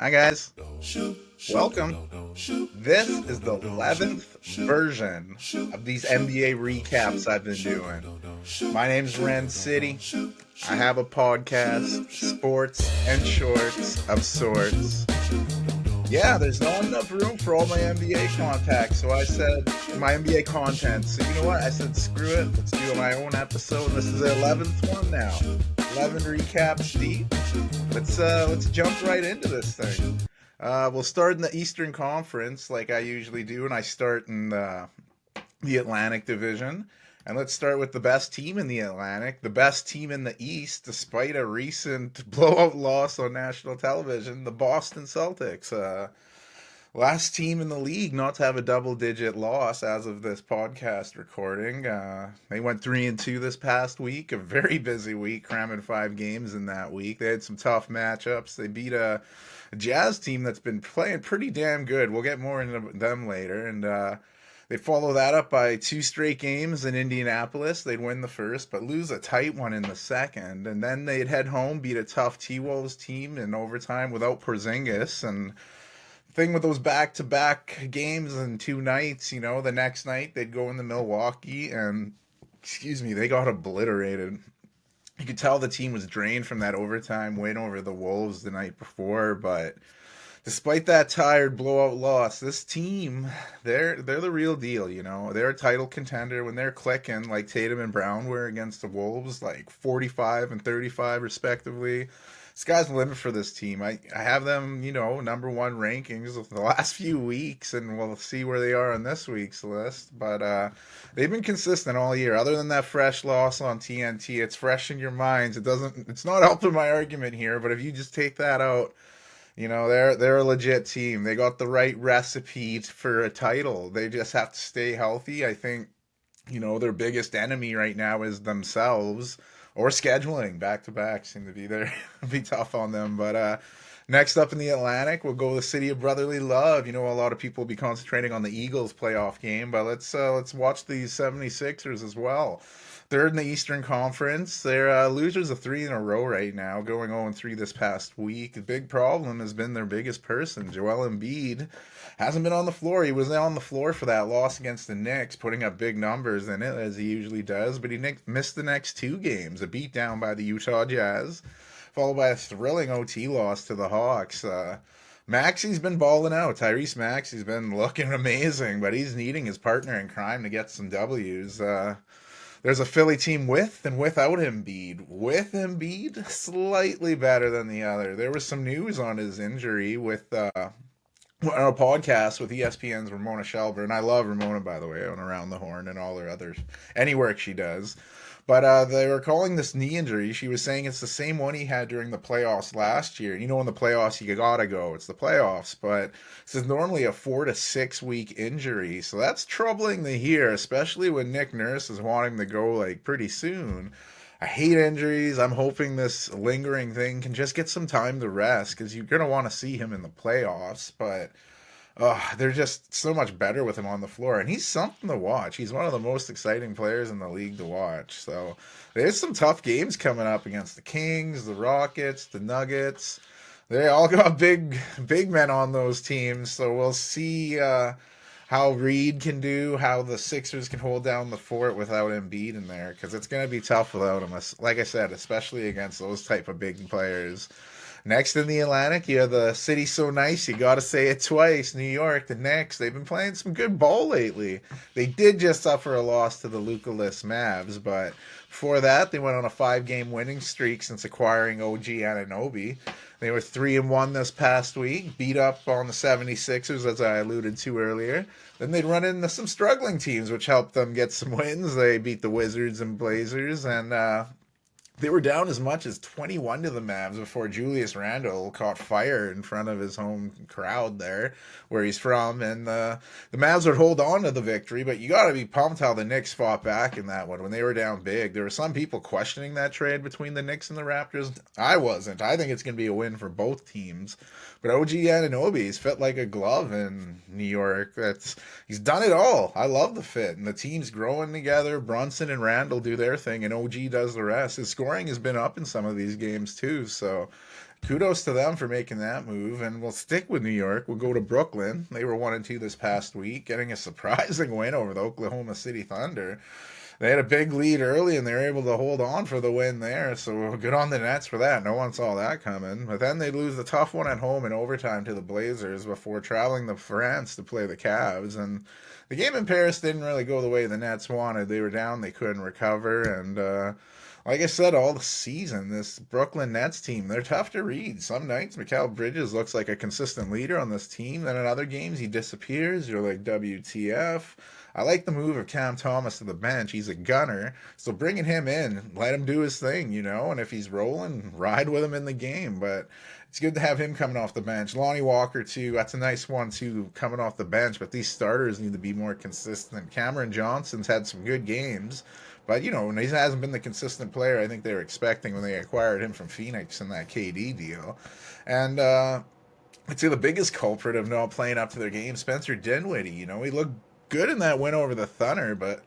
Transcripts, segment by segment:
Hi, guys. Welcome. This is the 11th version of these NBA recaps I've been doing. My name's Ren City. I have a podcast, Sports and Shorts of Sorts. Yeah, there's not enough room for all my NBA contacts, so I said, my NBA content. So you know what? I said, screw it. Let's do my own episode. This is the 11th one now. 11 recaps deep. Let's jump right into this thing. We'll start in the Eastern Conference, like I usually do, and I start in the Atlantic Division. And let's start with the best team in the Atlantic, the best team in the East, despite a recent blowout loss on national television, the Boston Celtics. Last team in the league not to have a double-digit loss as of this podcast recording. They went 3-2 this past week, a very busy week, cramming 5 games in that week. They had some tough matchups. They beat a Jazz team that's been playing pretty damn good. We'll get more into them later, and they follow that up by 2 straight games in Indianapolis. They'd win the first, but lose a tight one in the second. And then they'd head home, beat a tough T-Wolves team in overtime without Porzingis. And the thing with those back-to-back games and 2 nights, the next night they'd go into Milwaukee and, they got obliterated. You could tell the team was drained from that overtime win over the Wolves the night before, but despite that tired blowout loss, this team, they're the real deal. They're a title contender when they're clicking like Tatum and Brown were against the Wolves, like 45 and 35 respectively. Sky's the limit for this team. I have them, number one rankings of the last few weeks, and we'll see where they are on this week's list. But they've been consistent all year. Other than that fresh loss on TNT, it's fresh in your minds. It's not helping my argument here, but if you just take that out, they're a legit team. They got the right recipe for a title. They just have to stay healthy. I think, their biggest enemy right now is themselves or scheduling. Back to back seem to be there. Be tough on them. But next up in the Atlantic, we'll go the city of brotherly love. A lot of people will be concentrating on the Eagles playoff game, but let's watch the 76ers as well. Third in the Eastern Conference. They're losers of 3 in a row right now, going 0-3 this past week. The big problem has been their biggest person, Joel Embiid. Hasn't been on the floor. He was on the floor for that loss against the Knicks, putting up big numbers in it, as he usually does, but he missed the next 2 games. A beatdown by the Utah Jazz, followed by a thrilling OT loss to the Hawks. Maxey's been balling out. Tyrese Maxey's been looking amazing, but he's needing his partner in crime to get some W's. There's a Philly team with and without Embiid. With Embiid, slightly better than the other. There was some news on his injury with on a podcast with ESPN's Ramona Shelburne. I love Ramona, by the way, on Around the Horn and all her other any work she does. But they were calling this knee injury. She was saying it's the same one he had during the playoffs last year. In the playoffs, you gotta go. It's the playoffs. But this is normally a 4 to 6 week injury. So that's troubling to hear, especially when Nick Nurse is wanting to go like pretty soon. I hate injuries. I'm hoping this lingering thing can just get some time to rest because you're going to want to see him in the playoffs. But they're just so much better with him on the floor, and he's something to watch. He's one of the most exciting players in the league to watch. So there's some tough games coming up against the Kings, the Rockets, the Nuggets. They all got big men on those teams. So we'll see how Reed can do, how the Sixers can hold down the fort without Embiid in there, because it's going to be tough without him. Like I said, especially against those type of big players. Next in the Atlantic, you have the city so nice, you got to say it twice. New York, the Knicks, they've been playing some good ball lately. They did just suffer a loss to the Luka-less Mavs, but before that, they went on a 5 game winning streak since acquiring OG Anunoby. They were 3-1 this past week, beat up on the 76ers, as I alluded to earlier. Then they'd run into some struggling teams, which helped them get some wins. They beat the Wizards and Blazers, and they were down as much as 21 to the Mavs before Julius Randle caught fire in front of his home crowd there, where he's from. And the Mavs would hold on to the victory, but you got to be pumped how the Knicks fought back in that one when they were down big. There were some people questioning that trade between the Knicks and the Raptors. I wasn't. I think it's going to be a win for both teams. But OG Anunoby's fit like a glove in New York. He's done it all. I love the fit, and the team's growing together. Brunson and Randall do their thing, and OG does the rest. His scoring has been up in some of these games too, so kudos to them for making that move. And we'll stick with New York. We'll go to Brooklyn. They were 1-2 this past week, getting a surprising win over the Oklahoma City Thunder. They had a big lead early and they were able to hold on for the win there. So good on the Nets for that. No one saw that coming. But then they lose the tough one at home in overtime to the Blazers before traveling to France to play the Cavs. And the game in Paris didn't really go the way the Nets wanted. They were down, they couldn't recover. And like I said, all the season, this Brooklyn Nets team, they're tough to read. Some nights, Mikal Bridges looks like a consistent leader on this team. Then in other games, he disappears. You're like, WTF? I like the move of Cam Thomas to the bench. He's a gunner. So bringing him in, let him do his thing, you know? And if he's rolling, ride with him in the game. But it's good to have him coming off the bench. Lonnie Walker, too. That's a nice one, too, coming off the bench. But these starters need to be more consistent. Cameron Johnson's had some good games. But, you know, he hasn't been the consistent player I think they were expecting when they acquired him from Phoenix in that KD deal. And I'd say the biggest culprit of not playing up to their game, Spencer Dinwiddie. You know, he looked good in that win over the Thunder, but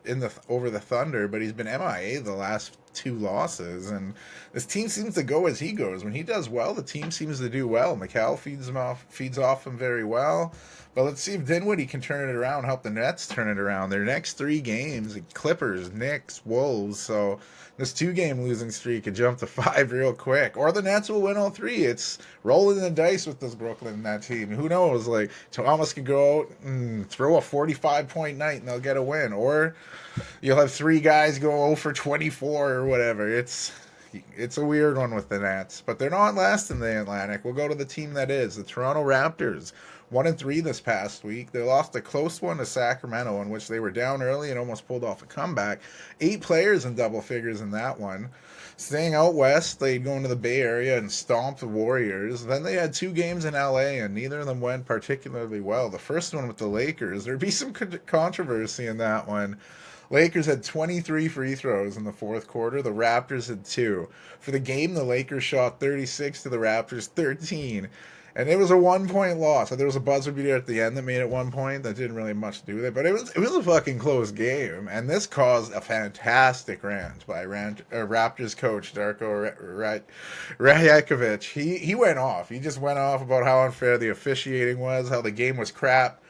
he's been MIA the last two losses, and this team seems to go as he goes. When he does well, the team seems to do well. Mikal feeds off him very well. But let's see if Dinwiddie can turn it around, help the Nets turn it around. Their next three games: Clippers, Knicks, Wolves. So this 2-game losing streak could jump to 5 real quick, or the Nets will win all three. It's rolling the dice with this Brooklyn Net team. Who knows? Like, Thomas could go out and throw a 45-point night and they'll get a win, or you'll have three guys go 0 for 24 or whatever. It's a weird one with the Nets, but they're not last in the Atlantic. We'll go to the team that is the Toronto Raptors. 1-3 this past week. They lost a close one to Sacramento, in which they were down early and almost pulled off a comeback. 8 players in double figures in that one. Staying out west, they'd go into the Bay Area and stomp the Warriors. Then they had 2 games in LA, and neither of them went particularly well. The first one with the Lakers, there'd be some controversy in that one. Lakers had 23 free throws in the fourth quarter. The Raptors had 2. For the game, the Lakers shot 36 to the Raptors 13. And it was a 1-point loss. So there was a buzzer beater at the end that made it 1 point. That didn't really much do with it, but it was a fucking close game. And this caused a fantastic rant by Raptors coach Darko Rajakovic. He went off. He just went off about how unfair the officiating was, how the game was crap.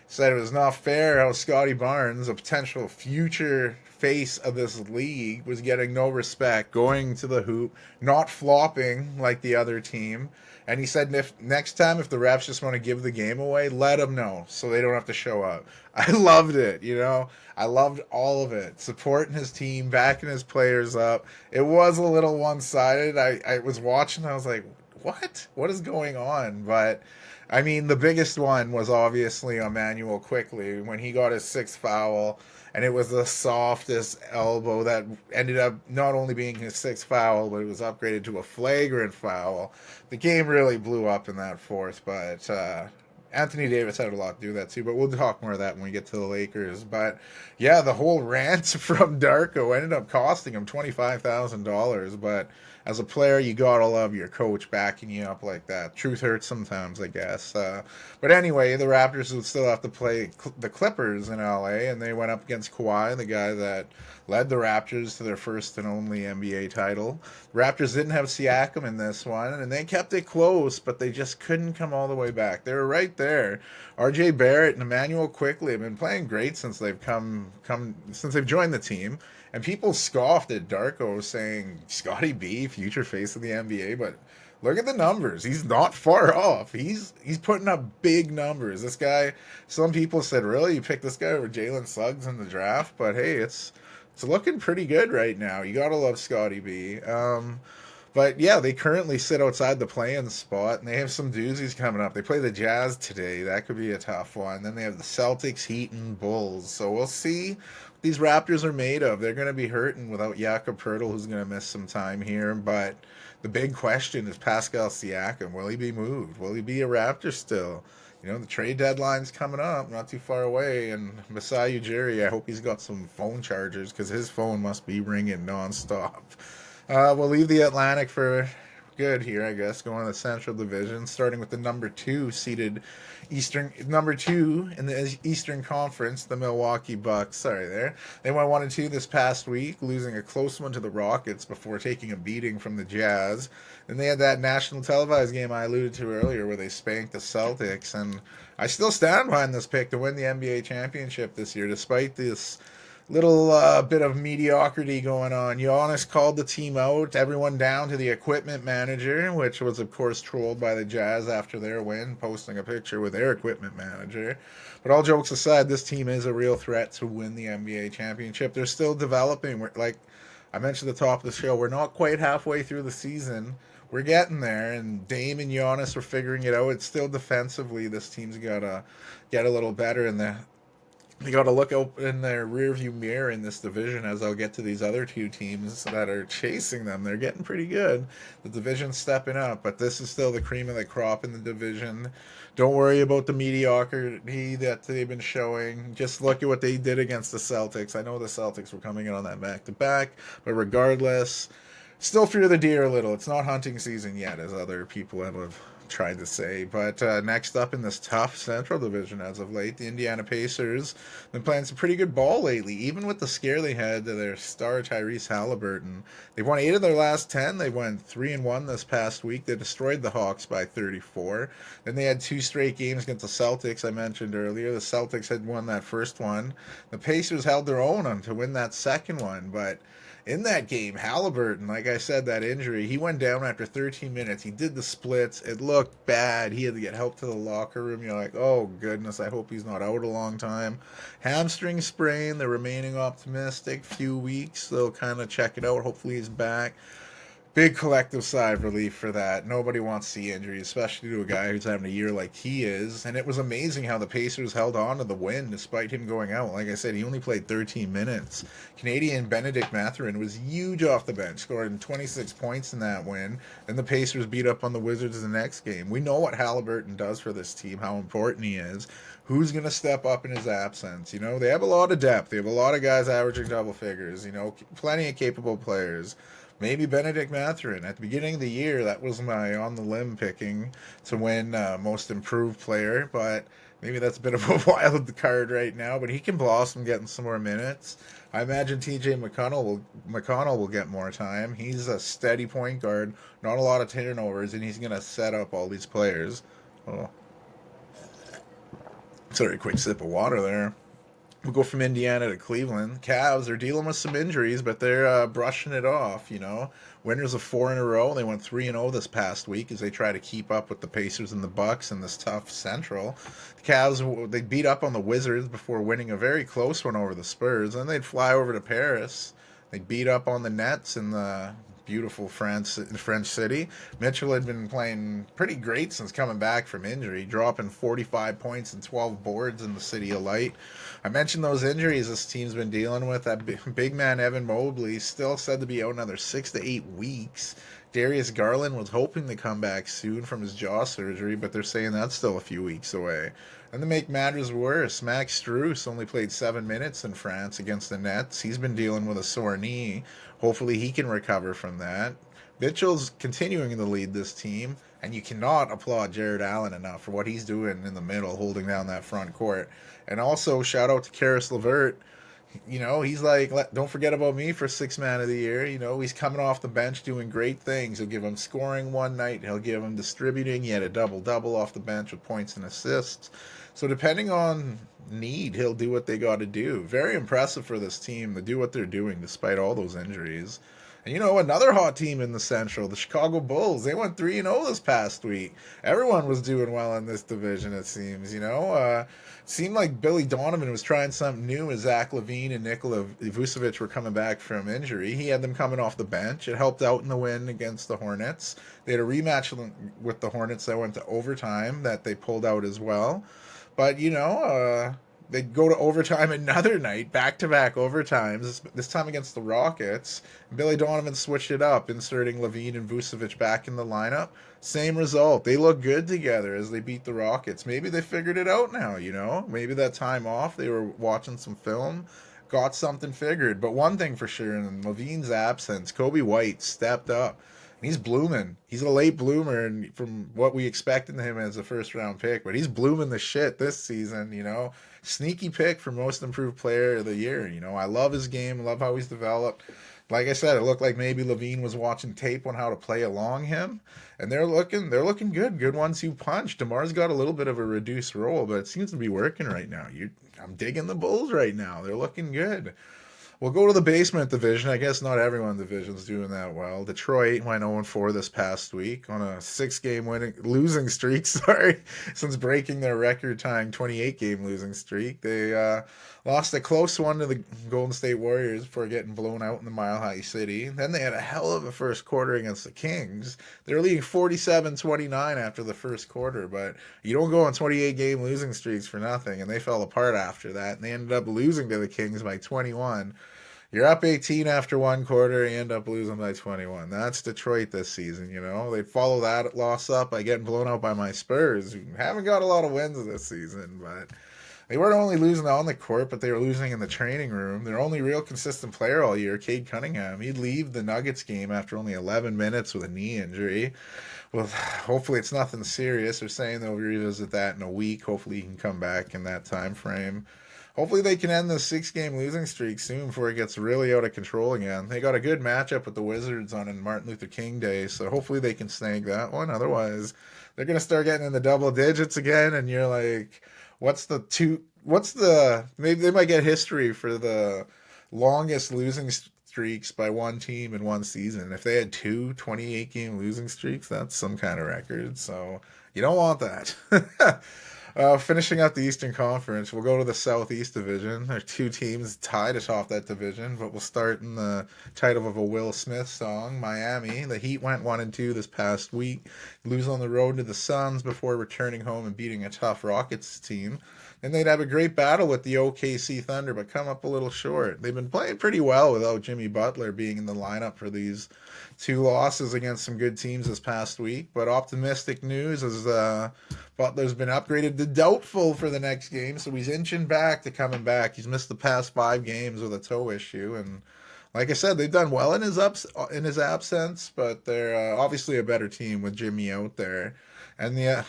Said it was not fair how Scotty Barnes, a potential future face of this league, was getting no respect, going to the hoop, not flopping like the other team. And he said, if next time, if the refs just want to give the game away, let them know so they don't have to show up. I loved it, you know. I loved all of it. Supporting his team, backing his players up. It was a little one-sided. I was watching, I was like, what? What is going on? But I mean, the biggest one was obviously Emmanuel Quickly when he got his 6th foul, and it was the softest elbow that ended up not only being his 6th foul, but it was upgraded to a flagrant foul. The game really blew up in that fourth, but Anthony Davis had a lot to do with that too, but we'll talk more of that when we get to the Lakers. But yeah, the whole rant from Darko ended up costing him $25,000, but as a player, you gotta love your coach backing you up like that. Truth hurts sometimes, I guess. But anyway, the Raptors would still have to play the Clippers in LA, and they went up against Kawhi, the guy that led the Raptors to their first and only NBA title. Raptors didn't have Siakam in this one, and they kept it close, but they just couldn't come all the way back. They were right there. RJ Barrett and Emmanuel Quickly have been playing great since they've since they've joined the team. And people scoffed at Darko, saying Scotty B, future face of the NBA, but look at the numbers. He's not far off. He's putting up big numbers. This guy, some people said, really, you picked this guy over Jalen Suggs in the draft? But hey, it's looking pretty good right now. You gotta love Scotty B. But yeah, they currently sit outside the play-in spot, and they have some doozies coming up. They play the Jazz today. That could be a tough one. Then they have the Celtics, Heat, and Bulls. So we'll see what these Raptors are made of. They're going to be hurting without Jakob Poeltl, who's going to miss some time here. But the big question is Pascal Siakam. Will he be moved? Will he be a Raptor still? You know, the trade deadline's coming up, not too far away. And Masai Ujiri, I hope he's got some phone chargers because his phone must be ringing nonstop. We'll leave the Atlantic for good here, I guess. Going to the Central Division, starting with the number two in the Eastern Conference, the Milwaukee Bucks. Sorry, there they went 1-2 this past week, losing a close one to the Rockets before taking a beating from the Jazz. And they had that national televised game I alluded to earlier, where they spanked the Celtics. And I still stand behind this pick to win the NBA championship this year, despite this little bit of mediocrity going on. Giannis called the team out, everyone down to the equipment manager, which was, of course, trolled by the Jazz after their win, posting a picture with their equipment manager. But all jokes aside, this team is a real threat to win the NBA championship. They're still developing. Like I mentioned at the top of the show, we're not quite halfway through the season. We're getting there, and Dame and Giannis are figuring it out. It's still defensively, this team's got to get a little better in the they got to look up in their rearview mirror in this division as I'll get to these other two teams that are chasing them. They're getting pretty good. The division's stepping up, but this is still the cream of the crop in the division. Don't worry about the mediocrity that they've been showing. Just look at what they did against the Celtics. I know the Celtics were coming in on that back-to-back, but regardless, still fear the deer a little. It's not hunting season yet, as other people have tried to say. But next up in this tough Central Division as of late, the Indiana Pacers been playing some pretty good ball lately, even with the scare they had to their star Tyrese Halliburton. They've won 8 of their last 10. They went 3-1 this past week. They destroyed the Hawks by 34. Then they had 2 straight games against the Celtics I mentioned earlier. The Celtics had won that first one. The Pacers held their own on to win that second one, but in that game, Halliburton, like I said, that injury, he went down after 13 minutes. He did the splits. It looked bad. He had to get help to the locker room. You're like, oh, goodness, I hope he's not out a long time. Hamstring sprain, they're remaining optimistic. Few weeks, they'll kind of check it out. Hopefully he's back. Big collective sigh of relief for that. Nobody wants to see injury, especially to a guy who's having a year like he is. And it was amazing how the Pacers held on to the win despite him going out. Like I said, he only played 13 minutes. Canadian Benedict Mathurin was huge off the bench, scoring 26 points in that win. And the Pacers beat up on the Wizards the next game. We know what Halliburton does for this team, how important he is. Who's going to step up in his absence? You know, they have a lot of depth. They have a lot of guys averaging double figures, you know, plenty of capable players. Maybe Benedict Mathurin. At the beginning of the year, that was my on the limb picking to win most improved player, but maybe that's a bit of a wild card right now. But he can blossom getting some more minutes. I imagine TJ McConnell will get more time. He's a steady point guard, not a lot of turnovers, and he's going to set up all these players. Oh, sorry, quick sip of water there. We'll go from Indiana to Cleveland. Cavs are dealing with some injuries, but they're brushing it off, you know. Winners of 4 in a row. They went 3-0 this past week as they try to keep up with the Pacers and the Bucks in this tough Central. The Cavs, they beat up on the Wizards before winning a very close one over the Spurs. Then they'd fly over to Paris. They beat up on the Nets in the beautiful French city. Mitchell had been playing pretty great since coming back from injury, dropping 45 points and 12 boards in the City of Light. I mentioned those injuries this team's been dealing with. That big man Evan Mobley still said to be out another 6 to 8 weeks. Darius Garland was hoping to come back soon from his jaw surgery, but they're saying that's still a few weeks away. And to make matters worse, Max Strus only played 7 minutes in France against the Nets. He's been dealing with a sore knee. Hopefully he can recover from that. Mitchell's continuing to lead this team, and you cannot applaud Jared Allen enough for what he's doing in the middle, holding down that front court. And also, shout out to Karis LeVert. You know, he's like, don't forget about me for 6th man of the year. You know, he's coming off the bench doing great things. He'll give him scoring one night. He'll give him distributing. He had a double-double off the bench with points and assists. So depending on need, he'll do what they got to do. Very impressive for this team to do what they're doing despite all those injuries. And you know, another hot team in the Central, the Chicago Bulls, they went 3-0 this past week. Everyone was doing well in this division, it seems, you know. Seemed like Billy Donovan was trying something new as Zach LaVine and Nikola Vucevic were coming back from injury. He had them coming off the bench. It helped out in the win against the Hornets. They had a rematch with the Hornets that went to overtime that they pulled out as well. But, you know, they'd go to overtime another night, back-to-back overtimes, this time against the Rockets. Billy Donovan switched it up, inserting LaVine and Vucevic back in the lineup. Same result. They look good together as they beat the Rockets. Maybe they figured it out now, you know? Maybe that time off, they were watching some film, got something figured. But one thing for sure, in LaVine's absence, Kobe White stepped up. He's blooming. He's a late bloomer, and from what we expected him as a first round pick, but he's blooming the shit this season. Sneaky pick for most improved player of the year. I love his game. I love how he's developed. Like I said, it looked like maybe Levine was watching tape on how to play along him, and they're looking good. Good ones who punch. DeMar's got a little bit of a reduced role, but it seems to be working right now. I'm digging the Bulls right now. They're looking good. We'll go to the basement division. I guess not everyone in the division's doing that well. Detroit went 0-4 this past week on a 6-game losing streak, sorry, since breaking their record-tying 28-game losing streak. They lost a close one to the Golden State Warriors before getting blown out in the Mile High City. Then they had a hell of a first quarter against the Kings. They were leading 47-29 after the first quarter, but you don't go on 28-game losing streaks for nothing, and they fell apart after that, and they ended up losing to the Kings by 21. You're up 18 after one quarter, you end up losing by 21. That's Detroit this season. They follow that loss up by getting blown out by my Spurs, who haven't got a lot of wins this season, but they weren't only losing on the court, but they were losing in the training room. Their only real consistent player all year, Cade Cunningham, he'd leave the Nuggets game after only 11 minutes with a knee injury. Well, hopefully it's nothing serious. They're saying they'll revisit that in a week. Hopefully he can come back in that time frame. Hopefully they can end the 6-game losing streak soon before it gets really out of control again. They got a good matchup with the Wizards on Martin Luther King Day, so hopefully they can snag that one. Otherwise, they're gonna start getting in the double digits again, and you're like, maybe they might get history for the longest losing streaks by one team in one season. If they had two 28-game losing streaks, that's some kind of record. So you don't want that. Finishing up the Eastern Conference, we'll go to the Southeast Division. There are two teams tied atop that division, but we'll start in the title of a Will Smith song. Miami, the Heat went 1-2 this past week, lose on the road to the Suns before returning home and beating a tough Rockets team. And they'd have a great battle with the OKC Thunder, but come up a little short. They've been playing pretty well without Jimmy Butler being in the lineup for these two losses against some good teams this past week. But optimistic news is Butler's been upgraded to doubtful for the next game, so he's inching back to coming back. He's missed the past 5 games with a toe issue, and like I said, they've done well in his absence, but they're obviously a better team with Jimmy out there. And the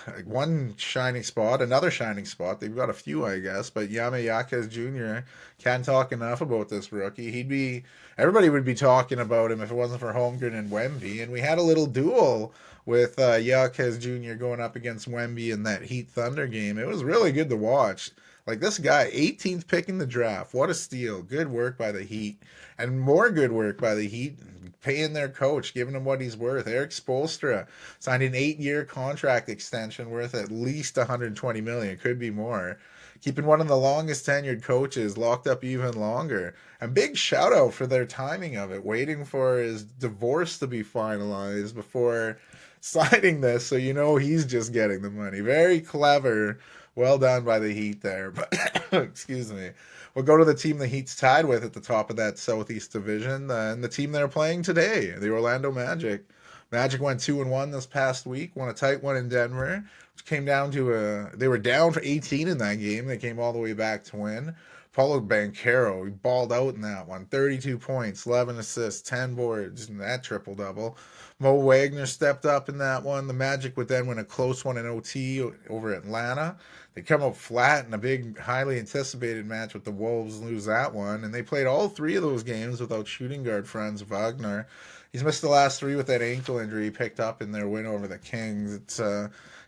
another shining spot. They've got a few, I guess, but Yame Yaquez Jr. can't talk enough about this rookie. Everybody would be talking about him if it wasn't for Holmgren and Wemby. And we had a little duel with Yaquez Jr. going up against Wemby in that Heat Thunder game. It was really good to watch. Like this guy, 18th pick in the draft. What a steal. Good work by the Heat. And more good work by the Heat, paying their coach, giving him what he's worth. Erik Spoelstra signed an 8-year contract extension worth at least $120 million. Could be more. Keeping one of the longest tenured coaches locked up even longer. And big shout out for their timing of it, waiting for his divorce to be finalized before signing this, so he's just getting the money. Very clever. Well done by the Heat there. But excuse me. We'll go to the team the Heat's tied with at the top of that Southeast Division, and the team they're playing today, the Orlando Magic. Magic went 2-1 this past week, won a tight one in Denver, which came down to they were down for 18 in that game. They came all the way back to win. Paulo Banchero, he balled out in that one. 32 points, 11 assists, 10 boards, and that triple-double. Mo Wagner stepped up in that one. The Magic would then win a close one in OT over Atlanta. They come up flat in a big, highly anticipated match with the Wolves, lose that one. And they played all 3 of those games without shooting guard Franz Wagner. He's missed the last 3 with that ankle injury he picked up in their win over the Kings. It's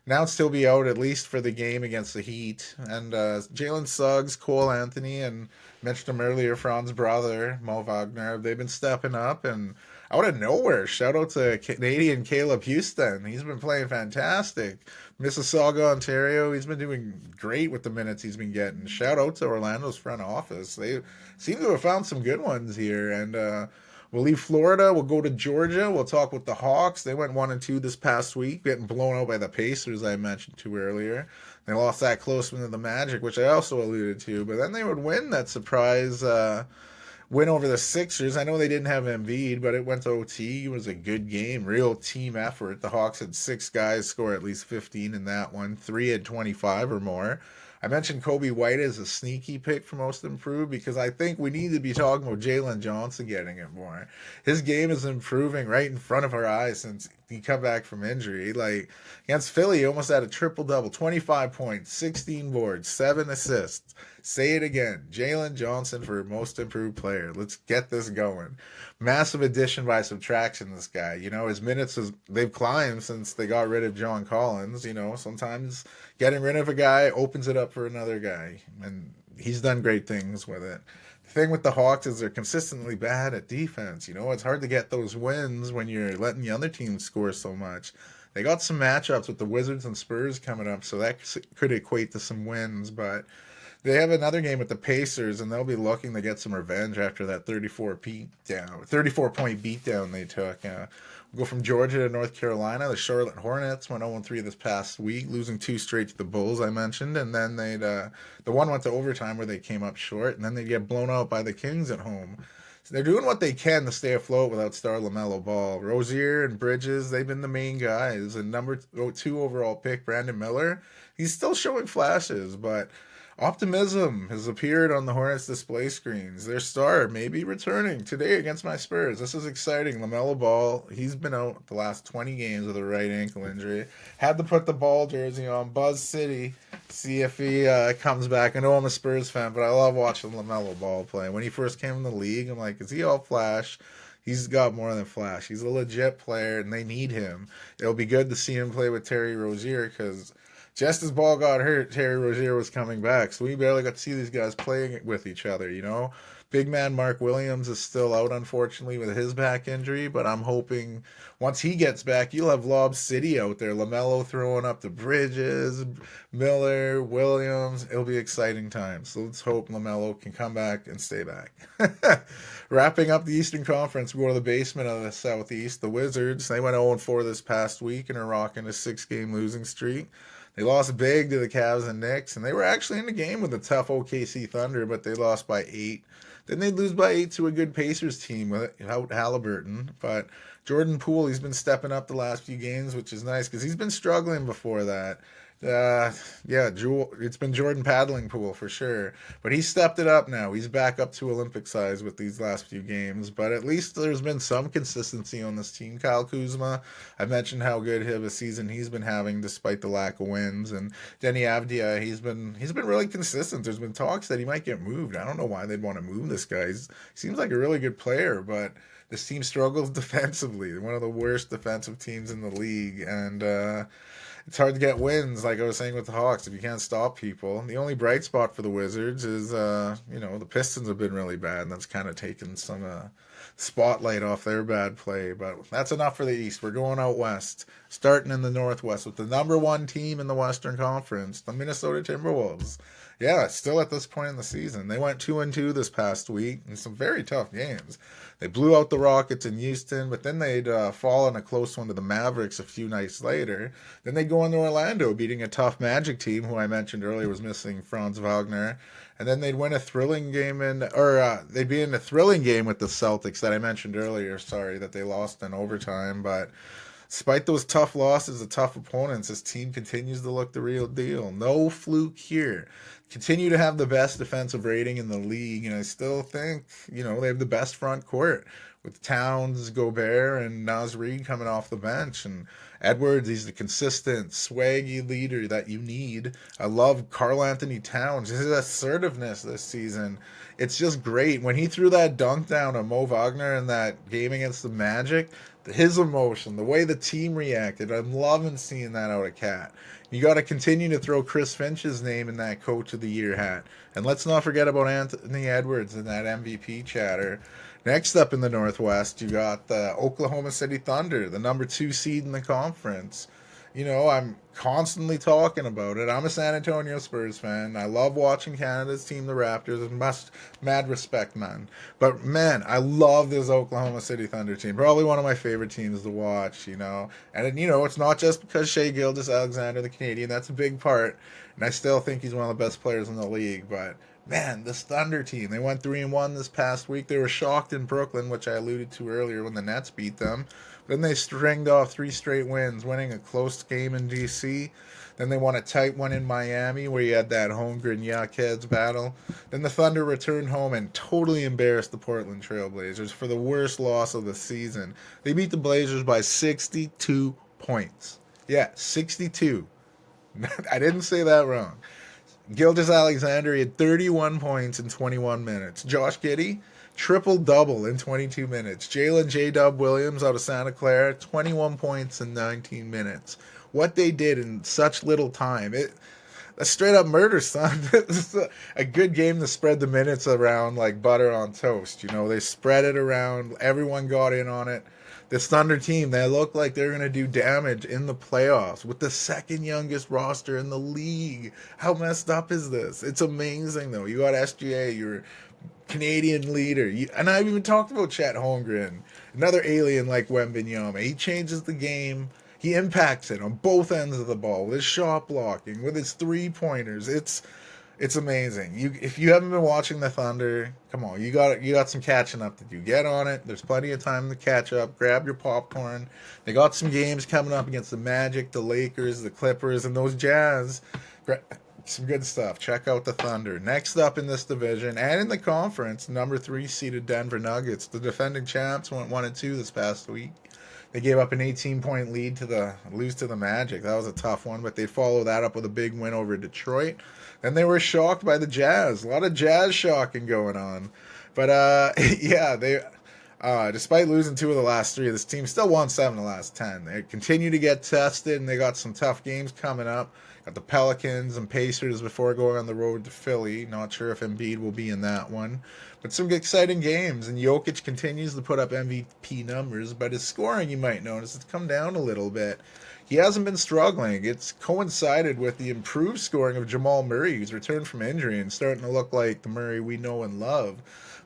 announced he'll be out at least for the game against the Heat. And Jalen Suggs, Cole Anthony, and mentioned him earlier, Franz' brother, Mo Wagner, they've been stepping up. And out of nowhere, shout out to Canadian Caleb Houston. He's been playing fantastic. Mississauga, Ontario, he's been doing great with the minutes he's been getting. Shout out to Orlando's front office. They seem to have found some good ones here. And we'll leave Florida. We'll go to Georgia. We'll talk with the Hawks. They went 1-2 this past week, getting blown out by the Pacers, I mentioned to earlier. They lost that close one to the Magic, which I also alluded to. But then they would win that surprise win over the Sixers. I know they didn't have Embiid, but it went to OT. It was a good game, real team effort. The Hawks had 6 guys score at least 15 in that one. 3 had 25 or more. I mentioned Kobe White as a sneaky pick for most improved because I think we need to be talking about Jalen Johnson getting it more. His game is improving right in front of our eyes since he come back from injury. Like against Philly, he almost had a triple double, 25 points, 16 boards, 7 assists. Say it again. Jalen Johnson for most improved player. Let's get this going. Massive addition by subtraction, this guy. His minutes they've climbed since they got rid of John Collins. Sometimes getting rid of a guy opens it up for another guy. And he's done great things with it. The thing with the Hawks is they're consistently bad at defense. It's hard to get those wins when you're letting the other team score so much. They got some matchups with the Wizards and Spurs coming up, so that could equate to some wins, but they have another game with the Pacers, and they'll be looking to get some revenge after that 34-point beatdown they took. We'll go from Georgia to North Carolina. The Charlotte Hornets went 0-3 this past week, losing 2 straight to the Bulls, I mentioned, and then the one went to overtime where they came up short, and then they get blown out by the Kings at home. So they're doing what they can to stay afloat without star LaMelo Ball. Rozier and Bridges, they've been the main guys. And number 2 overall pick, Brandon Miller, he's still showing flashes, but optimism has appeared on the Hornets display screens. Their star may be returning today against my Spurs. This is exciting. LaMelo Ball, he's been out the last 20 games with a right ankle injury. Had to put the Ball jersey on. Buzz City, see if he comes back. I know I'm a Spurs fan, but I love watching LaMelo Ball play. When he first came in the league, I'm like, is he all flash? He's got more than flash. He's a legit player, and they need him. It'll be good to see him play with Terry Rozier because just as Ball got hurt, Terry Rozier was coming back. So we barely got to see these guys playing with each other, Big man Mark Williams is still out, unfortunately, with his back injury, but I'm hoping once he gets back, you'll have Lob City out there. LaMelo throwing up the Bridges, Miller, Williams. It'll be exciting times. So let's hope LaMelo can come back and stay back. Wrapping up the Eastern Conference, we go to the basement of the Southeast. The Wizards, they went 0-4 this past week and are rocking a 6-game losing streak. They lost big to the Cavs and Knicks, and they were actually in the game with the tough OKC Thunder, but they lost by 8. Then they'd lose by 8 to a good Pacers team without Halliburton. But Jordan Poole, he's been stepping up the last few games, which is nice because he's been struggling before that. It's been Jordan paddling Poole for sure. But he stepped it up now. He's back up to Olympic size with these last few games. But at least there's been some consistency on this team. Kyle Kuzma, I mentioned how good of a season he's been having despite the lack of wins. And Denny Avdia, he's been really consistent. There's been talks that he might get moved. I don't know why they'd want to move this guy. He seems like a really good player, but this team struggles defensively. They're one of the worst defensive teams in the league. And it's hard to get wins, like I was saying with the Hawks, if you can't stop people. The only bright spot for the Wizards is, the Pistons have been really bad, and that's kind of taken some spotlight off their bad play. But that's enough for the East. We're going out west, starting in the Northwest with the number 1 team in the Western Conference, the Minnesota Timberwolves. Yeah, still at this point in the season. They went 2-2 this past week in some very tough games. They blew out the Rockets in Houston, but then they'd fall in a close one to the Mavericks a few nights later. Then they'd go into Orlando, beating a tough Magic team, who I mentioned earlier was missing Franz Wagner. And then they'd win a thrilling game they'd be in a thrilling game with the Celtics that I mentioned earlier. Sorry that they lost in overtime, but despite those tough losses, the tough opponents, this team continues to look the real deal. No fluke here. Continue to have the best defensive rating in the league, and I still think, they have the best front court with Towns, Gobert, and Naz Reid coming off the bench. And Edwards, he's the consistent, swaggy leader that you need. I love Karl Anthony Towns. His assertiveness this season, it's just great. When he threw that dunk down on Mo Wagner in that game against the Magic, his emotion, the way the team reacted, I'm loving seeing that out of Cat. You got to continue to throw Chris Finch's name in that Coach of the Year hat. And let's not forget about Anthony Edwards and that MVP chatter. Next up in the Northwest, you got the Oklahoma City Thunder, the number 2 seed in the conference. I'm constantly talking about it. I'm a San Antonio Spurs fan. I love watching Canada's team, the Raptors. Mad respect, man. But, man, I love this Oklahoma City Thunder team. Probably one of my favorite teams to watch, And, it's not just because Shai Gilgeous-Alexander, the Canadian. That's a big part. And I still think he's one of the best players in the league. But Man, this Thunder team, they went 3-1 this past week. They were shocked in Brooklyn, which I alluded to earlier when the Nets beat them. Then they stringed off 3 straight wins, winning a close game in DC. Then they won a tight one in Miami, where you had that Holmgren Yakheads battle. Then the Thunder returned home and totally embarrassed the Portland Trailblazers for the worst loss of the season. They beat the Blazers by 62 points. Yeah, 62. I didn't say that wrong. Gilgeous-Alexander had 31 points in 21 minutes. Josh Giddey, triple-double in 22 minutes. Jalen J-Dub Williams out of Santa Clara, 21 points in 19 minutes. What they did in such little time. A straight-up murder, son. This is a good game to spread the minutes around like butter on toast. You know, they spread it around. Everyone got in on it. This Thunder team, they look like they're going to do damage in the playoffs with the second youngest roster in the league. How messed up is this? It's amazing, though. You got SGA, your Canadian leader. And I even talked about Chet Holmgren, another alien like Wembanyama. He changes the game. He impacts it on both ends of the ball with his shot blocking, with his three-pointers. It's amazing. If you haven't been watching the Thunder, come on, you got some catching up to do. Get on it. There's plenty of time to catch up. Grab your popcorn. They got some games coming up against the Magic, the Lakers, the Clippers, and those Jazz. Some good stuff. Check out the Thunder. Next up in this division and in the conference, number 3 seeded Denver Nuggets. The defending champs went 1-2 this past week. They gave up an 18-point lead lose to the Magic. That was a tough one, but they followed that up with a big win over Detroit. Then they were shocked by the Jazz. A lot of Jazz shocking going on. But, yeah, despite losing 2 of the last 3, this team still won 7 of the last 10. They continue to get tested, and they got some tough games coming up. Got the Pelicans and Pacers before going on the road to Philly. Not sure if Embiid will be in that one. But some exciting games, and Jokic continues to put up MVP numbers, but his scoring, you might notice, it's come down a little bit. He hasn't been struggling. It's coincided with the improved scoring of Jamal Murray, who's returned from injury and starting to look like the Murray we know and love.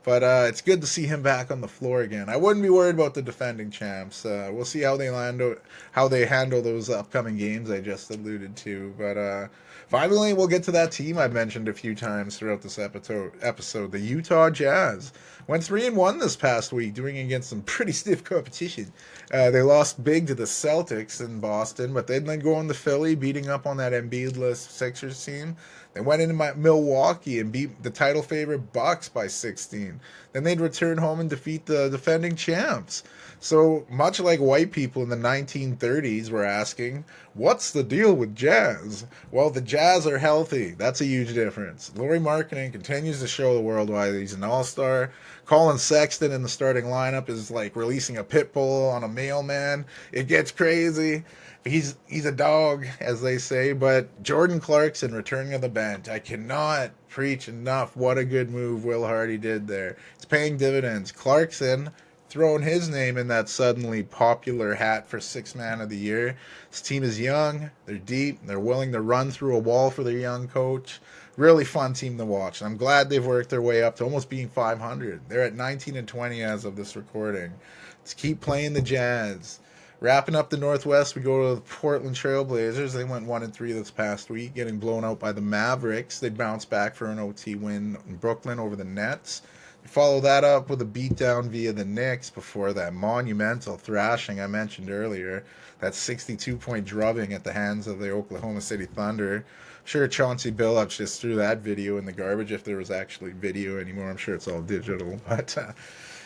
But it's good to see him back on the floor again. I wouldn't be worried about the defending champs. We'll see how they handle those upcoming games I just alluded to. But finally, we'll get to that team I mentioned a few times throughout this episode, the Utah Jazz. Went 3-1 this past week, doing against some pretty stiff competition. They lost big to the Celtics in Boston, but they'd then go on to Philly, beating up on that Embiid-less Sixers team. They went into Milwaukee and beat the title favorite Bucks by 16. Then they'd return home and defeat the defending champs. So much like white people in the 1930s were asking, what's the deal with Jazz? Well, the Jazz are healthy. That's a huge difference. Lauri Markkanen continues to show the world why he's an all-star. Colin Sexton in the starting lineup is like releasing a pit bull on a mailman. It gets crazy. He's a dog, as they say, but Jordan Clarkson returning to the bench. I cannot preach enough what a good move Will Hardy did there. It's paying dividends. Clarkson throwing his name in that suddenly popular hat for Sixth Man of the Year. This team is young, they're deep, they're willing to run through a wall for their young coach. Really fun team to watch. And I'm glad they've worked their way up to almost being 500. They're at 19-20 as of this recording. Let's keep playing the Jazz. Wrapping up the Northwest, we go to the Portland Trailblazers. They went 1-3 this past week, getting blown out by the Mavericks. They bounced back for an OT win in Brooklyn over the Nets. They follow that up with a beatdown via the Knicks before that monumental thrashing I mentioned earlier. That 62-point drubbing at the hands of the Oklahoma City Thunder. I'm sure Chauncey Billups just threw that video in the garbage if there was actually video anymore. I'm sure it's all digital, but...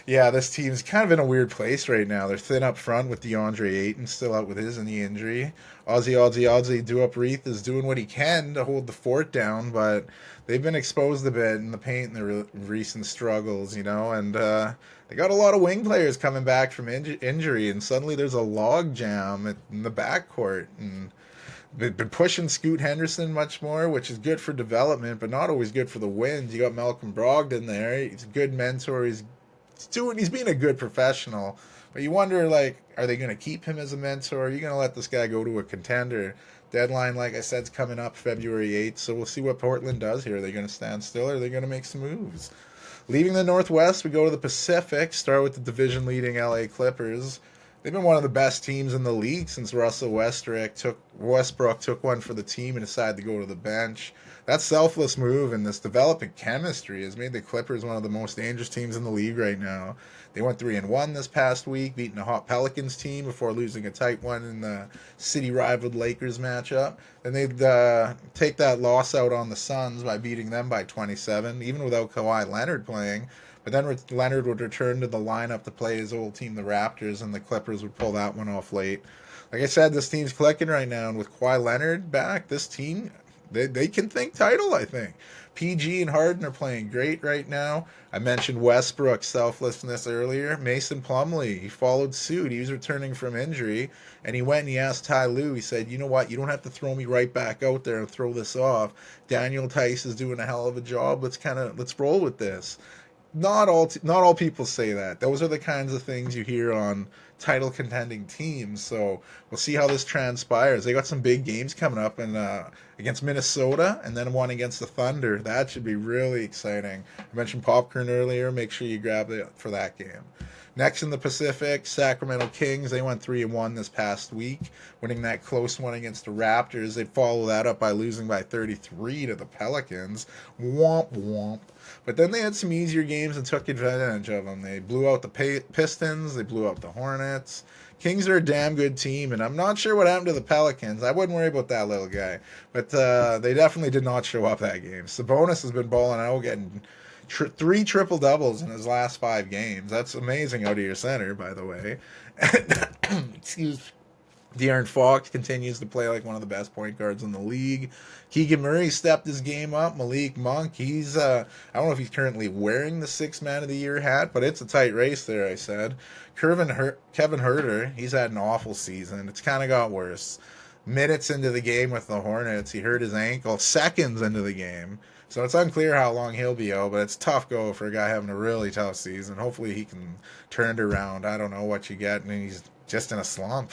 yeah, this team's kind of in a weird place right now. They're thin up front with DeAndre Ayton still out with his knee injury. Ozzy Duop-Reath is doing what he can to hold the fort down, but they've been exposed a bit in the paint in their recent struggles, you know, and they got a lot of wing players coming back from injury, and suddenly there's a log jam in the backcourt, and they've been pushing Scoot Henderson much more, which is good for development, but not always good for the wins. You got Malcolm Brogdon there. He's a good mentor. He's being a good professional, but you wonder, like, are they going to keep him as a mentor? Are you going to let this guy go to a contender? Deadline, like I said, is coming up February 8th, so we'll see what Portland does here. Are they going to stand still, or are they going to make some moves? Leaving the Northwest, we go to the Pacific, start with the division-leading LA Clippers. They've been one of the best teams in the league since Russell Westbrook took one for the team and decided to go to the bench. That selfless move and this developing chemistry has made the Clippers one of the most dangerous teams in the league right now. They went 3-1 this past week, beating a hot Pelicans team before losing a tight one in the city rivaled Lakers matchup. Then they'd take that loss out on the Suns by beating them by 27, even without Kawhi Leonard playing. But then Leonard would return to the lineup to play his old team, the Raptors, and the Clippers would pull that one off late. Like I said, this team's clicking right now, and with Kawhi Leonard back, this team, they can think title, I think. PG and Harden are playing great right now. I mentioned Westbrook's selflessness earlier. Mason Plumlee, he followed suit. He was returning from injury, and he went and he asked Ty Lue, he said, you know what, you don't have to throw me right back out there and throw this off. Daniel Tice is doing a hell of a job. Let's roll with this. Not all people say that. Those are the kinds of things you hear on title contending teams. So we'll see how this transpires. They got some big games coming up and against Minnesota and then one against the Thunder. That should be really exciting. I mentioned popcorn earlier. Make sure you grab it for that game. Next in the Pacific, Sacramento Kings. They went 3-1 this past week, winning that close one against the Raptors. They'd follow that up by losing by 33 to the Pelicans. Womp womp. But then they had some easier games and took advantage of them. They blew out the Pistons. They blew out the Hornets. Kings are a damn good team, and I'm not sure what happened to the Pelicans. I wouldn't worry about that little guy. But they definitely did not show up that game. Sabonis has been balling out, getting 3 triple doubles in his last 5 games. That's amazing out of your center, by the way. Excuse. De'Aaron Fox continues to play like one of the best point guards in the league. Keegan Murray stepped his game up. Malik Monk, he's I don't know if he's currently wearing the 6th Man of the Year hat, but it's a tight race there, I said. Kevin Huerter, he's had an awful season. It's kind of got worse. Minutes into the game with the Hornets, he hurt his ankle. Seconds into the game. So it's unclear how long he'll be out, but it's a tough go for a guy having a really tough season. Hopefully he can turn it around. I don't know what you get, and he's just in a slump.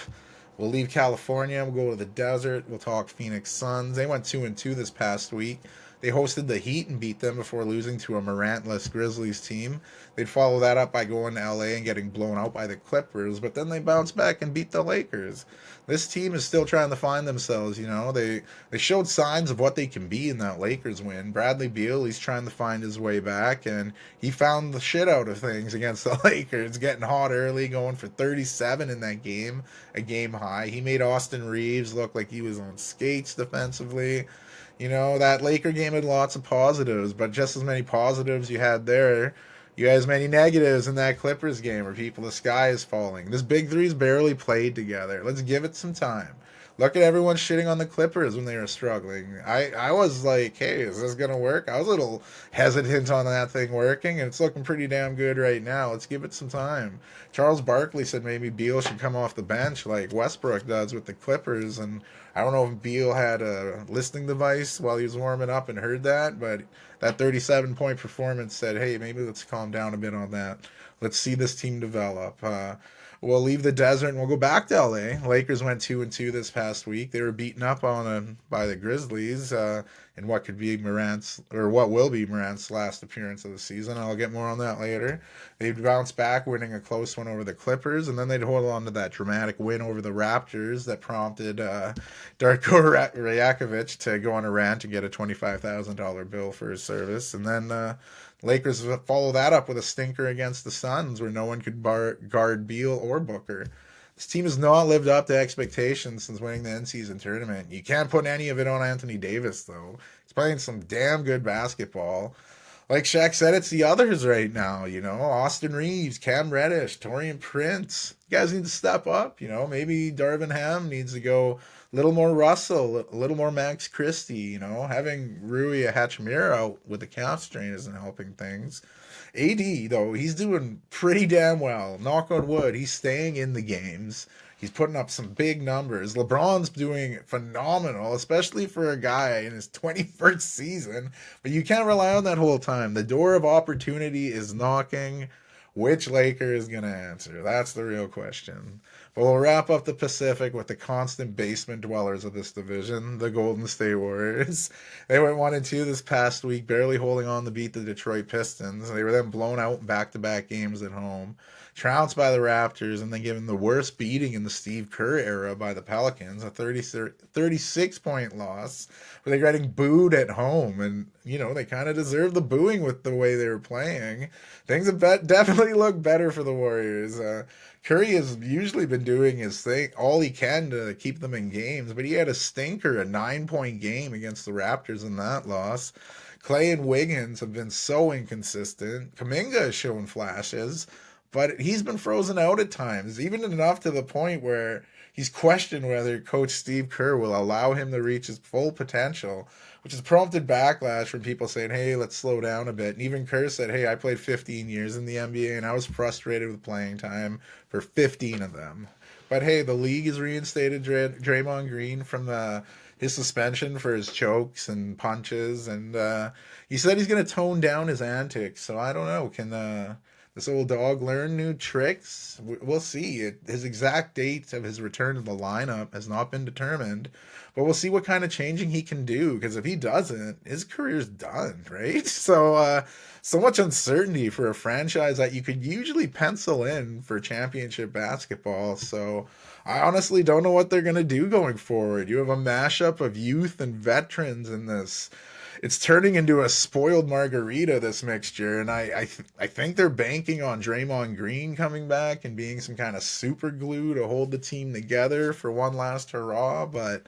We'll leave California. We'll go to the desert. We'll talk Phoenix Suns. They went 2-2 this past week. They hosted the Heat and beat them before losing to a Morant-less Grizzlies team. They'd follow that up by going to LA and getting blown out by the Clippers, but then they bounced back and beat the Lakers. This team is still trying to find themselves, you know. They showed signs of what they can be in that Lakers win. Bradley Beal, he's trying to find his way back, and he found the shit out of things against the Lakers, getting hot early, going for 37 in that game, a game high. He made Austin Reeves look like he was on skates defensively. You know, that Laker game had lots of positives, but just as many positives you had there, you had as many negatives in that Clippers game where the sky is falling. This Big Three's barely played together. Let's give it some time. Look at everyone shitting on the Clippers when they were struggling. I was like, hey, is this going to work? I was a little hesitant on that thing working, and it's looking pretty damn good right now. Let's give it some time. Charles Barkley said maybe Beal should come off the bench like Westbrook does with the Clippers, and I don't know if Beal had a listening device while he was warming up and heard that, but that 37-point performance said, hey, maybe let's calm down a bit on that. Let's see this team develop. We'll leave the desert and we'll go back to LA. Lakers went 2-2 this past week. They were beaten up by the Grizzlies in what will be Morant's last appearance of the season. I'll get more on that later. They'd bounce back, winning a close one over the Clippers, and then they'd hold on to that dramatic win over the Raptors that prompted Darko Rajakovic to go on a rant and get a $25,000 bill for his service, and then Lakers follow that up with a stinker against the Suns where no one could guard Beal or Booker. This team has not lived up to expectations since winning the in-season tournament. You can't put any of it on Anthony Davis, though. He's playing some damn good basketball. Like Shaq said, it's the others right now, you know. Austin Reeves, Cam Reddish, Taurean Prince. You guys need to step up, you know. Maybe Darvin Ham needs to go a little more Russell, a little more Max Christie, you know. Having Rui Hachimura out with the calf strain isn't helping things. AD, though, he's doing pretty damn well. Knock on wood, he's staying in the games. He's putting up some big numbers. LeBron's doing phenomenal, especially for a guy in his 21st season. But you can't rely on that whole time. The door of opportunity is knocking. Which Laker is going to answer? That's the real question. But we'll wrap up the Pacific with the constant basement dwellers of this division, the Golden State Warriors. They went 1-2 this past week, barely holding on to beat the Detroit Pistons. They were then blown out in back-to-back games at home. trounced by the Raptors, and then given the worst beating in the Steve Kerr era by the Pelicans, a 36-point loss, where they're getting booed at home. And, they kind of deserve the booing with the way they were playing. Things have definitely looked better for the Warriors. Curry has usually been doing his thing, all he can to keep them in games, but he had a stinker, a 9-point game against the Raptors in that loss. Clay and Wiggins have been so inconsistent. Kuminga has shown flashes, but he's been frozen out at times, even enough to the point where he's questioned whether Coach Steve Kerr will allow him to reach his full potential, which has prompted backlash from people saying, hey, let's slow down a bit. And even Kerr said, hey, I played 15 years in the NBA and I was frustrated with playing time for 15 of them. But hey, the league has reinstated Draymond Green from his suspension for his chokes and punches, and he said he's going to tone down his antics. So I don't know. Can this old dog learn new tricks? We'll see. His exact date of his return to the lineup has not been determined, but we'll see what kind of changing he can do, because if he doesn't, his career's done, right? So much uncertainty for a franchise that you could usually pencil in for championship basketball. So I honestly don't know what they're going to do going forward. You have a mashup of youth and veterans in this. It's turning into a spoiled margarita, this mixture, and I think they're banking on Draymond Green coming back and being some kind of super glue to hold the team together for one last hurrah, but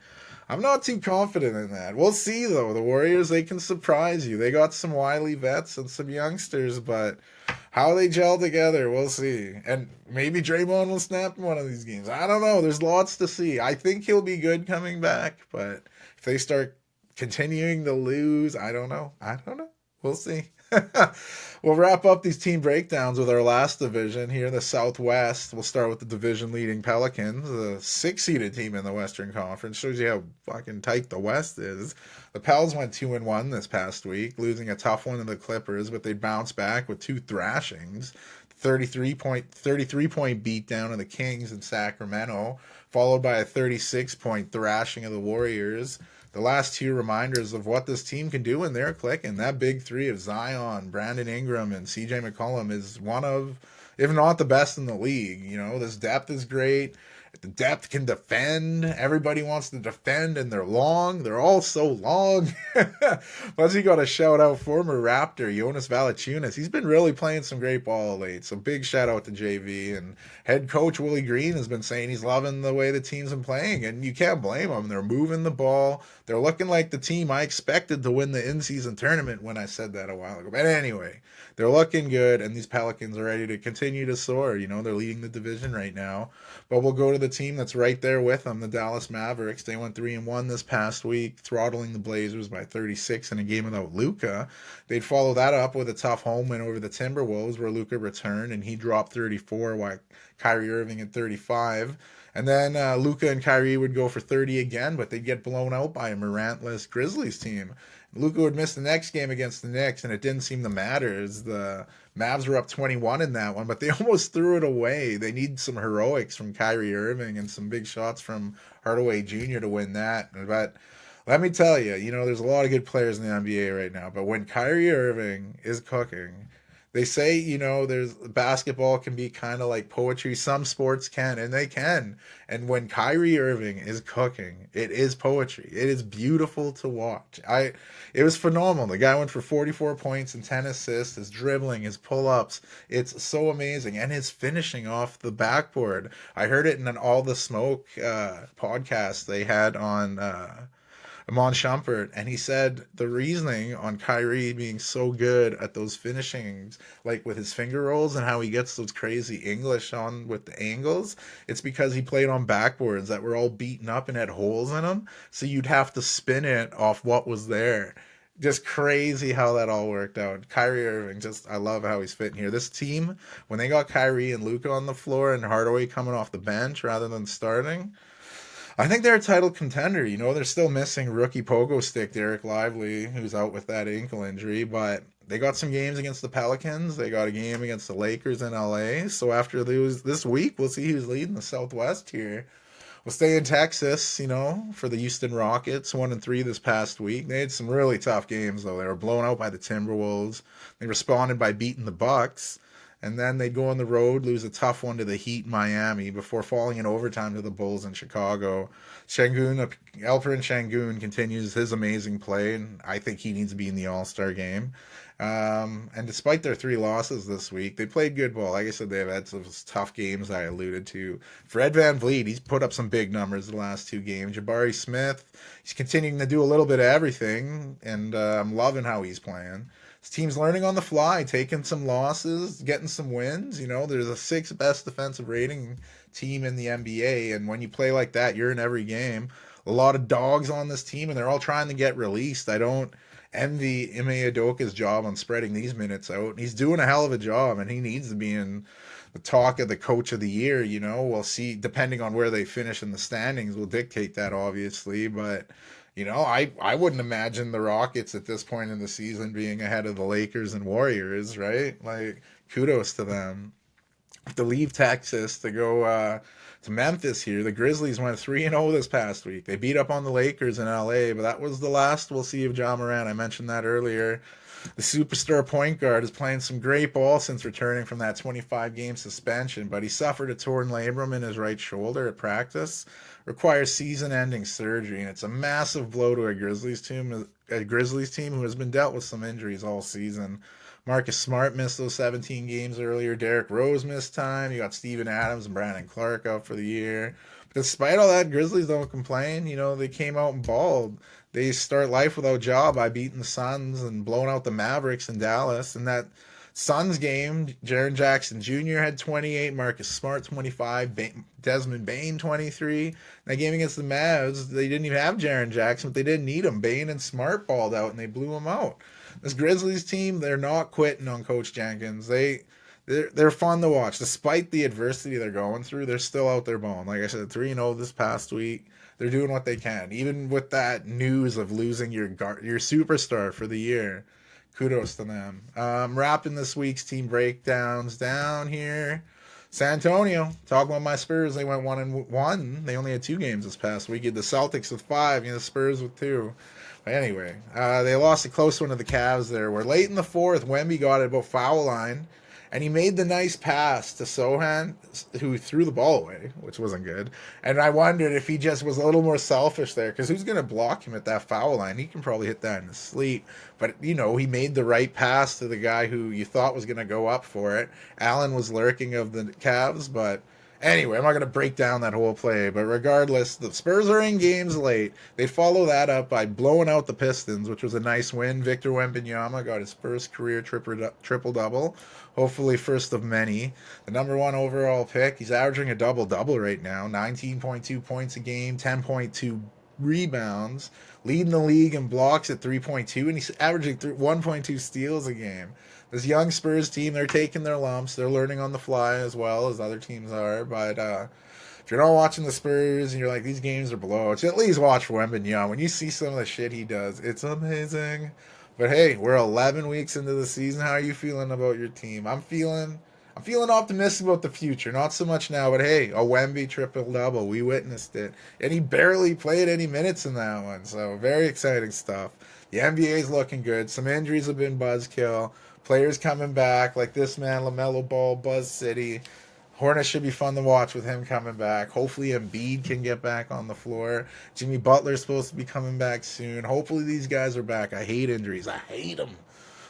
I'm not too confident in that. We'll see, though. The Warriors, they can surprise you. They got some wily vets and some youngsters, but how they gel together, we'll see. And maybe Draymond will snap in one of these games. I don't know. There's lots to see. I think he'll be good coming back, but if they start continuing to lose, I don't know. We'll see. We'll wrap up these team breakdowns with our last division here, the Southwest. We'll start with the division leading Pelicans, the 6-seeded team in the Western Conference. Shows you how fucking tight the West is. The Pels went 2-1 this past week, losing a tough one to the Clippers, but they bounced back with 2 thrashings. 33-point beatdown of the Kings in Sacramento, followed by a 36-point thrashing of the Warriors. The last 2 reminders of what this team can do when they're clicking. That big 3 of Zion, Brandon Ingram, and CJ McCollum is one of, if not the best in the league. This depth is great. The depth can defend. Everybody wants to defend, and they're long. They're all so long. Plus, you got to shout out former Raptor Jonas Valanciunas. He's been really playing some great ball late. So big shout out to JV. And head coach Willie Green has been saying he's loving the way the team's been playing, and you can't blame them. They're moving the ball. They're looking like the team I expected to win the in-season tournament when I said that a while ago. But anyway, they're looking good, and these Pelicans are ready to continue to soar. They're leading the division right now. But we'll go to the team that's right there with them, the Dallas Mavericks. They went 3-1 this past week, throttling the Blazers by 36 in a game without Luka. They'd follow that up with a tough home win over the Timberwolves, where Luka returned and he dropped 34, while Kyrie Irving at 35. And then Luka and Kyrie would go for 30 again, but they'd get blown out by a Morantless Grizzlies team. Luka would miss the next game against the Knicks, and it didn't seem to matter, as the Mavs were up 21 in that one, but they almost threw it away. They need some heroics from Kyrie Irving and some big shots from Hardaway Jr. to win that. But let me tell you, there's a lot of good players in the NBA right now, but when Kyrie Irving is cooking, they say, there's basketball can be kind of like poetry. Some sports can, and they can. And when Kyrie Irving is cooking, it is poetry. It is beautiful to watch. It was phenomenal. The guy went for 44 points and 10 assists. His dribbling, his pull-ups, it's so amazing. And his finishing off the backboard. I heard it in an All the Smoke podcast they had on Amon Shumpert, and he said the reasoning on Kyrie being so good at those finishings, like with his finger rolls and how he gets those crazy English on with the angles, it's because he played on backboards that were all beaten up and had holes in them, so you'd have to spin it off what was there. Just crazy how that all worked out. Kyrie Irving, I love how he's fitting here. This team, when they got Kyrie and Luka on the floor and Hardaway coming off the bench rather than starting, I think they're a title contender. They're still missing rookie pogo stick Derek Lively, who's out with that ankle injury, but they got some games against the Pelicans. They got a game against the Lakers in LA. So after this week, we'll see who's leading the Southwest here. We'll stay in Texas, for the Houston Rockets, 1-3 this past week. They had some really tough games, though. They were blown out by the Timberwolves. They responded by beating the Bucks. and then they'd go on the road, lose a tough one to the Heat in Miami before falling in overtime to the Bulls in Chicago. Şengün, Alperen Şengün continues his amazing play, and I think he needs to be in the All-Star game. And despite their 3 losses this week, they played good ball. Like I said, they've had some tough games I alluded to. Fred VanVleet, he's put up some big numbers the last 2 games. Jabari Smith, he's continuing to do a little bit of everything, and I'm loving how he's playing. His team's learning on the fly, taking some losses, getting some wins. You know, they're the 6th best defensive rating team in the NBA, and when you play like that, you're in every game. A lot of dogs on this team, and they're all trying to get released. I don't envy Ime Udoka's job on spreading these minutes out. He's doing a hell of a job, and he needs to be in the talk of the coach of the year. You know, we'll see, depending on where they finish in the standings, will dictate that, obviously, but you know, I wouldn't imagine the Rockets at this point in the season being ahead of the Lakers and Warriors, right? Like, kudos to them. To leave Texas to go to Memphis here, the Grizzlies went 3-0 this past week. They beat up on the Lakers in LA, but that was the last we'll see of Ja Morant. I mentioned that earlier. The superstar point guard is playing some great ball since returning from that 25-game suspension, but he suffered a torn labrum in his right shoulder at practice, requires season-ending surgery, and it's a massive blow to a Grizzlies team who has been dealt with some injuries all season. Marcus Smart missed those 17 games earlier. Derrick Rose missed time. You got Steven Adams and Brandon Clark out for the year. But despite all that, Grizzlies don't complain. You know, they came out and balled. They start life without Ja by beating the Suns and blowing out the Mavericks in Dallas. And that Suns game, Jaren Jackson Jr. had 28, Marcus Smart 25, Desmond Bane 23. That game against the Mavs, they didn't even have Jaren Jackson, but they didn't need him. Bane and Smart balled out, and they blew him out. This Grizzlies team, they're not quitting on Coach Jenkins. They're fun to watch. Despite the adversity they're going through, they're still out there balling. Like I said, 3-0 this past week. They're doing what they can. Even with that news of losing your superstar for the year, kudos to them. Wrapping this week's team breakdowns down here. San Antonio, talk about my Spurs. They went 1-1. They only had 2 games this past week. You had the Celtics with 5, the Spurs with 2. But anyway, they lost a close one to the Cavs there, where late in the fourth, Wemby got it about foul line, and he made the nice pass to Sohan, who threw the ball away, which wasn't good. And I wondered if he just was a little more selfish there, because who's going to block him at that foul line? He can probably hit that in his sleep. But, you know, he made the right pass to the guy who you thought was going to go up for it. Allen was lurking of the Cavs, but anyway, I'm not going to break down that whole play, but regardless, the Spurs are in games late. They follow that up by blowing out the Pistons, which was a nice win. Victor Wembanyama got his first career triple-double, hopefully first of many. The number 1 overall pick, he's averaging a double-double right now, 19.2 points a game, 10.2 rebounds, leading the league in blocks at 3.2, and he's averaging 1.2 steals a game. This young Spurs team, they're taking their lumps. They're learning on the fly as well as other teams are. But if you're not watching the Spurs and you're like, these games are blowouts, at least watch Wembanyama. When you see some of the shit he does, it's amazing. But hey, we're 11 weeks into the season. How are you feeling about your team? I'm feeling optimistic about the future. Not so much now, but hey, a Wemby triple-double. We witnessed it. And he barely played any minutes in that one. So very exciting stuff. The NBA's looking good. Some injuries have been buzzkill. Players coming back, like this man, LaMelo Ball, Buzz City. Hornets should be fun to watch with him coming back. Hopefully Embiid can get back on the floor. Jimmy Butler's supposed to be coming back soon. Hopefully these guys are back. I hate injuries. I hate them.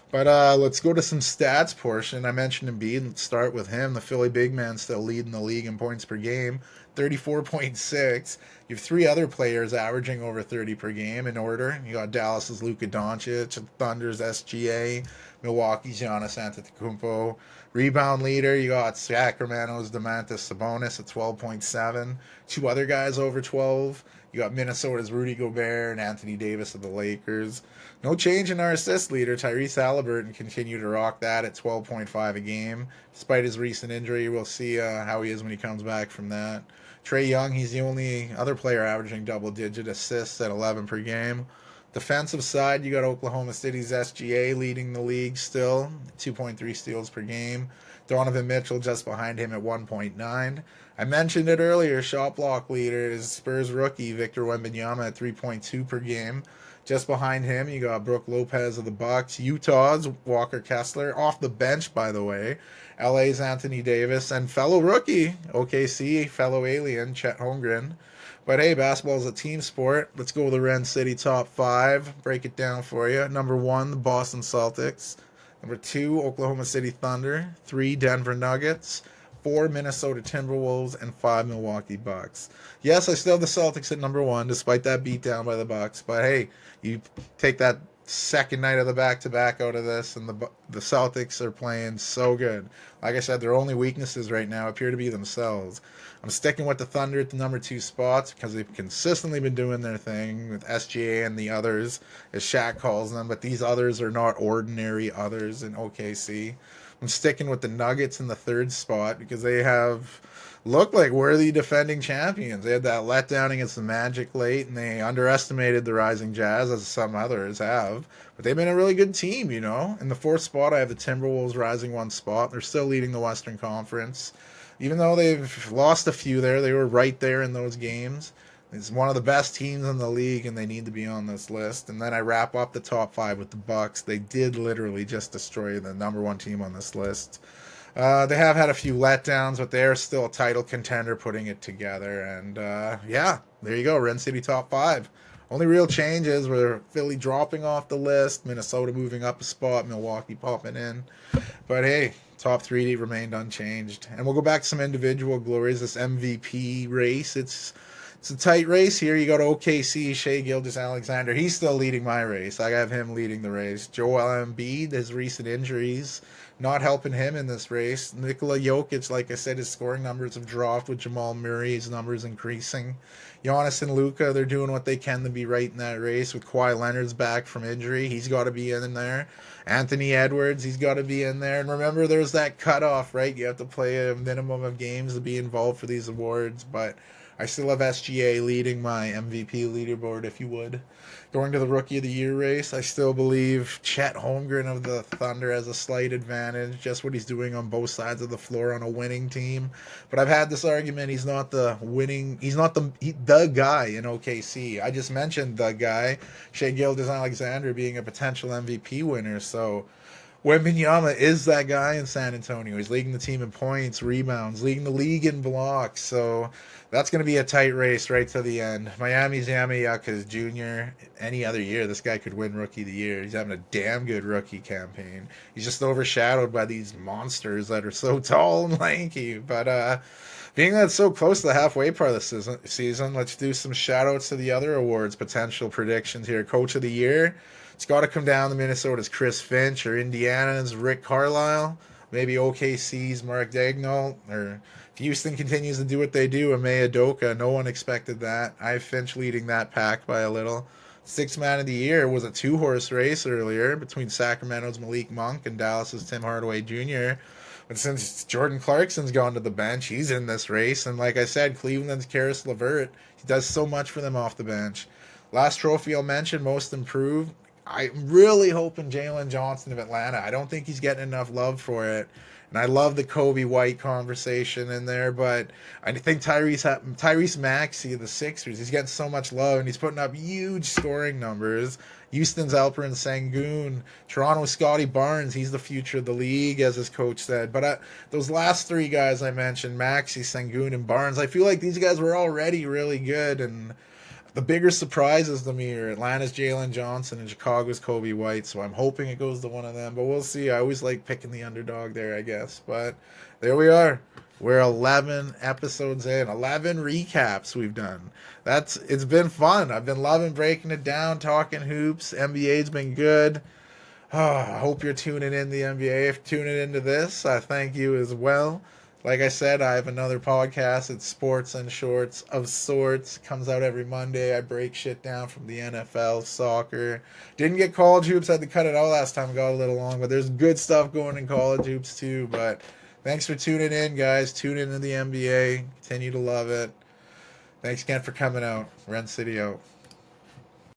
But let's go to some stats portion. I mentioned Embiid. Let's start with him. The Philly big man still leading the league in points per game, 34.6. You have 3 other players averaging over 30 per game in order. You got Dallas's Luka Doncic, Thunder's SGA, Milwaukee's Giannis Antetokounmpo. Rebound leader, you got Sacramento's Domantas Sabonis at 12.7. 2 other guys over 12. You got Minnesota's Rudy Gobert and Anthony Davis of the Lakers. No change in our assist leader. Tyrese Halliburton continued to rock that at 12.5 a game. Despite his recent injury, we'll see how he is when he comes back from that. Trae Young, he's the only other player averaging double-digit assists at 11 per game. Defensive side, you got Oklahoma City's SGA leading the league still, 2.3 steals per game. Donovan Mitchell just behind him at 1.9. I mentioned it earlier, shot block leader is Spurs rookie Victor Wembanyama at 3.2 per game. Just behind him, you got Brooke Lopez of the Bucks. Utah's Walker Kessler, off the bench, by the way. LA's Anthony Davis, and fellow rookie, OKC, fellow alien, Chet Holmgren. But hey, basketball is a team sport. Let's go with the Ren City top five. Break it down for you. Number one, the Boston Celtics. Number two, Oklahoma City Thunder. Three, Denver Nuggets. Four, Minnesota Timberwolves. And five, Milwaukee Bucks. Yes, I still have the Celtics at number one, despite that beatdown by the Bucks. But hey, you take that second night of the back-to-back out of this, and the Celtics are playing so good. Like I said, their only weaknesses right now appear to be themselves. I'm sticking with the Thunder at the number two spots because they've consistently been doing their thing with SGA and the others, as Shaq calls them, but these others are not ordinary others in OKC. I'm sticking with the Nuggets in the third spot because they have looked like worthy defending champions. They had that letdown against the Magic late, and they underestimated the Rising Jazz, as some others have. But they've been a really good team, you know. In the fourth spot, I have the Timberwolves rising one spot. They're still leading the Western Conference. Even though they've lost a few there, they were right there in those games. It's one of the best teams in the league, and they need to be on this list. And then I wrap up the top five with the Bucks. They did literally just destroy the number one team on this list. They have had a few letdowns, but they're still a title contender putting it together. And yeah, there you go, Ren City top five. Only real changes were Philly dropping off the list, Minnesota moving up a spot, Milwaukee popping in. But hey, top three remained unchanged. And we'll go back to some individual glories. This MVP race, it's a tight race here. You got OKC, Shai Gilgeous-Alexander. He's still leading my race. I have him leading the race. Joel Embiid, his recent injuries not helping him in this race. Nikola Jokic, like I said, his scoring numbers have dropped with Jamal Murray. His numbers increasing. Giannis and Luka, they're doing what they can to be right in that race. With Kawhi Leonard's back from injury, he's got to be in there. Anthony Edwards, he's got to be in there. And remember, there's that cutoff, right? You have to play a minimum of games to be involved for these awards. But I still have SGA leading my MVP leaderboard, if you would. Going to the Rookie of the Year race, I still believe Chet Holmgren of the Thunder has a slight advantage, just what he's doing on both sides of the floor on a winning team. But I've had this argument, he's not the guy in OKC. I just mentioned the guy, Shai Gilgeous-Alexander, being a potential MVP winner, so Wembanyama is that guy in San Antonio. He's leading the team in points, rebounds, leading the league in blocks. So that's going to be a tight race right to the end. Miami's Yamayakas Jr. Any other year, this guy could win Rookie of the Year. He's having a damn good rookie campaign. He's just overshadowed by these monsters that are so tall and lanky. But being that it's so close to the halfway part of the season, let's do some shout-outs to the other awards, potential predictions here. Coach of the Year. It's got to come down to Minnesota's Chris Finch or Indiana's Rick Carlisle, maybe OKC's Mark Daigneault, or if Houston continues to do what they do, Ime Udoka. No one expected that. I have Finch leading that pack by a little. Sixth Man of the Year was a two-horse race earlier between Sacramento's Malik Monk and Dallas's Tim Hardaway Jr. But since Jordan Clarkson's gone to the bench, he's in this race. And like I said, Cleveland's Karis LeVert. He does so much for them off the bench. Last trophy I'll mention, Most Improved. I'm really hoping Jalen Johnson of Atlanta. I don't think he's getting enough love for it. And I love the Kobe White conversation in there, but I think Tyrese Maxey of the Sixers, he's getting so much love, and he's putting up huge scoring numbers. Houston's Alperen Sengun. Toronto's Scotty Barnes, he's the future of the league, as his coach said. But those last three guys I mentioned, Maxey, Sengun, and Barnes, I feel like these guys were already really good, and the bigger surprises to me are Atlanta's Jalen Johnson and Chicago's Kobe White, so I'm hoping it goes to one of them, but we'll see. I always like picking the underdog there, I guess. But there we are. We're 11 episodes in, 11 recaps we've done. It's been fun. I've been loving breaking it down, talking hoops. NBA's been good. I hope you're tuning in the NBA. If you're tuning into this, I thank you as well. Like I said, I have another podcast. It's Sports and Shorts of Sorts. Comes out every Monday. I break shit down from the NFL, soccer. Didn't get college hoops. I had to cut it out last time. It got a little long. But there's good stuff going in college hoops too. But thanks for tuning in, guys. Tune into the NBA. Continue to love it. Thanks again for coming out. Ren City out.